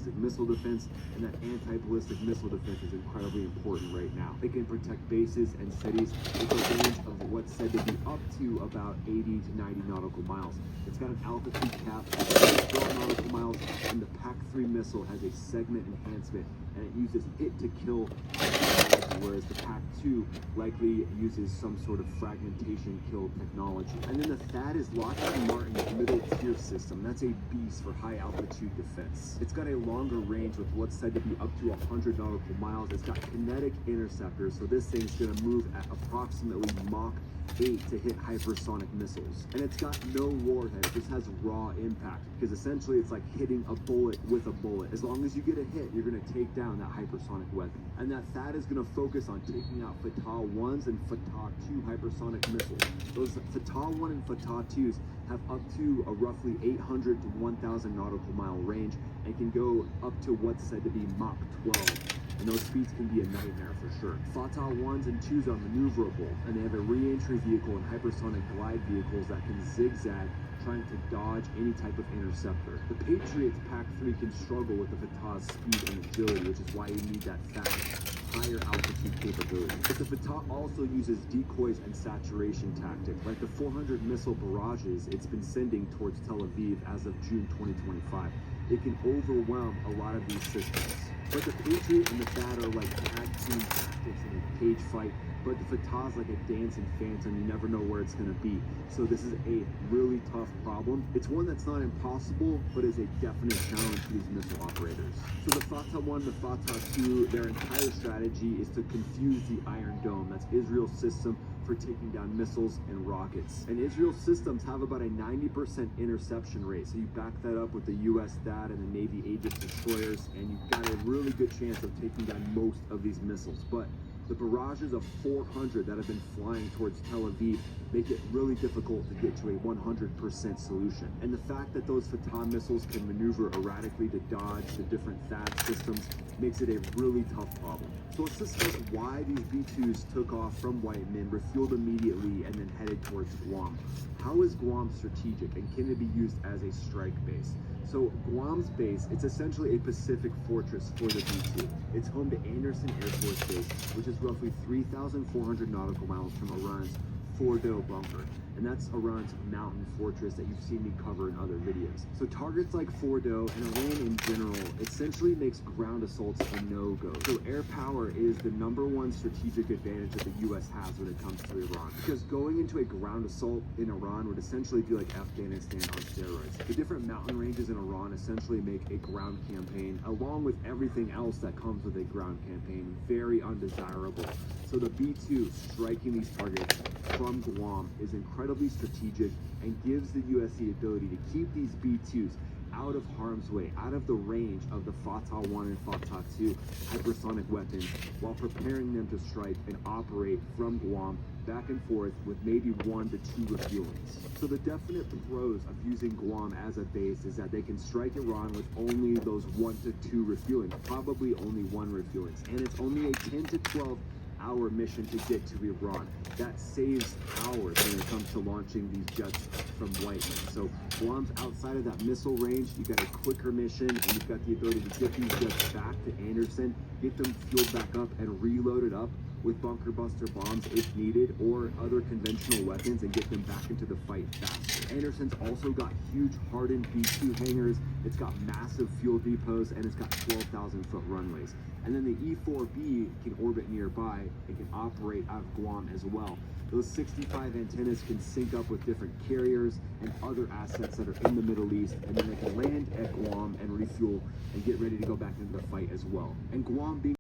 ballistic missile defense, and that anti-ballistic missile defense is incredibly important right now. It can protect bases and cities with a range of what's said to be up to about 80 to 90 nautical miles. It's got an altitude cap of 12 nautical miles, and the PAC-3 missile has a segment enhancement, and it uses hit-to-kill technology, whereas the PAC-2 likely uses some sort of fragmentation kill technology. And then the THAAD is Lockheed Martin's middle tier system. That's a beast for high altitude defense. It's got a longer range with what's said to be up to 100 nautical miles. It's got kinetic interceptors, so this thing's gonna move at approximately Mach 8 to hit hypersonic missiles. And it's got no warhead, it just has raw impact, because essentially it's like hitting a bullet with a bullet. As long as you get a hit, you're gonna take down that hypersonic weapon. And that THAAD is gonna focus on taking out Fatah 1s and Fatah 2 hypersonic missiles. Those Fatah 1 and Fatah 2s have up to a roughly 800 to 1,000 nautical mile range and can go up to what's said to be Mach 12. And those speeds can be a nightmare for sure. Fatah 1s and 2s are maneuverable, and they have a re-entry vehicle and hypersonic glide vehicles that can zigzag, trying to dodge any type of interceptor. The Patriot's PAC-3 can struggle with the Fatah's speed and agility, which is why you need that fast, higher altitude capability. But the Fatah also uses decoys and saturation tactics, like the 400 missile barrages it's been sending towards Tel Aviv as of June 2025. It can overwhelm a lot of these systems. But the Patriot and the THAAD are like tag team tactics in a cage fight, but the Fatah's like a dancing phantom. You never know where it's going to be. So this is a really tough problem. It's one that's not impossible, but is a definite challenge for these missile operators. So the Fatah 1 and the Fatah 2, their entire strategy is to confuse the Iron Dome. That's Israel's system for taking down missiles and rockets. And Israel's systems have about a 90% interception rate. So you back that up with the US THAAD and the Navy Aegis destroyers, and you've got a really good chance of taking down most of these missiles. But the barrages of 400 that have been flying towards Tel Aviv make it really difficult to get to a 100% solution. And the fact that those Fatah missiles can maneuver erratically to dodge the different THAAD systems makes it a really tough problem. So let's discuss why these B-2s took off from Whiteman, refueled immediately, and then headed towards Guam. How is Guam strategic, and can it be used as a strike base? So Guam's base, it's essentially a Pacific fortress for the B-2. It's home to Andersen Air Force Base, which is roughly 3,400 nautical miles from Iran's Fordo bunker. And that's Iran's mountain fortress that you've seen me cover in other videos. So targets like Fordo and Iran in general essentially makes ground assaults a no-go. So air power is the #1 strategic advantage that the US has when it comes to Iran. Because going into a ground assault in Iran would essentially be like Afghanistan on steroids. The different mountain ranges in Iran essentially make a ground campaign, along with everything else that comes with a ground campaign, very undesirable. So the B-2 striking these targets from Guam is incredibly strategic and gives the US the ability to keep these B-2s out of harm's way, out of the range of the Fatah 1 and Fatah 2 hypersonic weapons, while preparing them to strike and operate from Guam back and forth with maybe 1 to 2 refuelings. So the definite pros of using Guam as a base is that they can strike Iran with only those 1 to 2 refuelings, probably only 1 refuelings, and it's only a 10 to 12 hour mission to get to Iran. That saves hours when it comes to launching these jets from Whiteman. So Guam's outside of that missile range. You got a quicker mission, and you've got the ability to get these jets back to Andersen, get them fueled back up and reloaded up with bunker buster bombs if needed, or other conventional weapons, and get them back into the fight faster. Andersen's also got huge hardened B-2 hangars. It's got massive fuel depots, and it's got 12,000 foot runways. And then the E-4B can orbit nearby and can operate out of Guam as well. Those 65 antennas can sync up with different carriers and other assets that are in the Middle East, and then they can land at Guam and refuel and get ready to go back into the fight as well. And Guam being